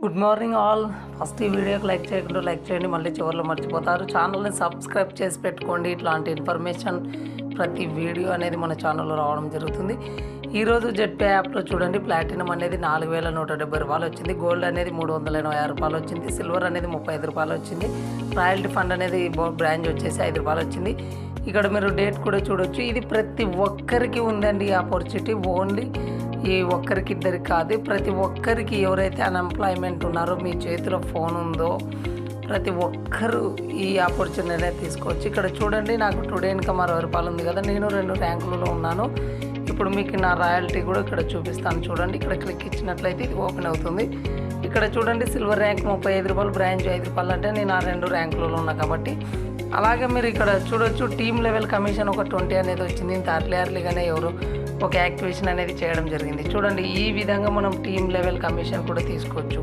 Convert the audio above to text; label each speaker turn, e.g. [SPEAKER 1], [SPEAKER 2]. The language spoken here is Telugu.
[SPEAKER 1] Good morning all. ఫస్ట్ ఈ వీడియోకి లైక్ చేయకుండా లైక్ చేయండి, మళ్ళీ చివరిలో మర్చిపోతారు. ఛానల్ని సబ్స్క్రైబ్ చేసి పెట్టుకోండి. ఇట్లాంటి ఇన్ఫర్మేషన్ ప్రతి వీడియో అనేది మన ఛానల్లో రావడం జరుగుతుంది. ఈరోజు జెడ్పే యాప్లో చూడండి, ప్లాటినం అనేది 4170 రూపాయలు వచ్చింది, గోల్డ్ అనేది 386 రూపాయలు వచ్చింది, సిల్వర్ అనేది 35 రూపాయలు వచ్చింది, రాయల్టీ ఫండ్ అనేది బ్రాంచ్ వచ్చేసి 5 రూపాయలు వచ్చింది. ఇక్కడ మీరు డేట్ కూడా చూడొచ్చు. ఇది ప్రతి ఒక్కరికి ఉందండి ఈ ఆపర్చునిటీ. ఓన్లీ ఈ ఒక్కరికి ఇద్దరికి కాదు, ప్రతి ఒక్కరికి ఎవరైతే అన్ఎంప్లాయ్మెంట్ ఉన్నారో, మీ చేతిలో ఫోన్ ఉందో ప్రతి ఒక్కరు ఈ ఆపర్చునిటీ అనేది తీసుకోవచ్చు. ఇక్కడ చూడండి, నాకు టుడే ఇన్కమ్ 60 రూపాయలు ఉంది కదా, నేను 2 ర్యాంకులలో ఉన్నాను. ఇప్పుడు మీకు నా రాయల్టీ కూడా ఇక్కడ చూపిస్తాను చూడండి. ఇక్కడ క్లిక్ ఇచ్చినట్లయితే ఇది ఓపెన్ అవుతుంది. ఇక్కడ చూడండి, సిల్వర్ ర్యాంక్ 35 రూపాయలు, బ్రాంచ్ 5 రూపాయలు, అంటే నేను ఆ 2 ర్యాంకులలో ఉన్నా కాబట్టి. అలాగే మీరు ఇక్కడ చూడొచ్చు, టీమ్ లెవెల్ కమిషన్ ఒక 20 అనేది వచ్చింది. ఇంత అర్లీగానే ఎవరు ఒక యాక్టివేషన్ అనేది చేయడం జరిగింది. చూడండి, ఈ విధంగా మనం టీమ్ లెవెల్ కమిషన్ కూడా తీసుకోవచ్చు.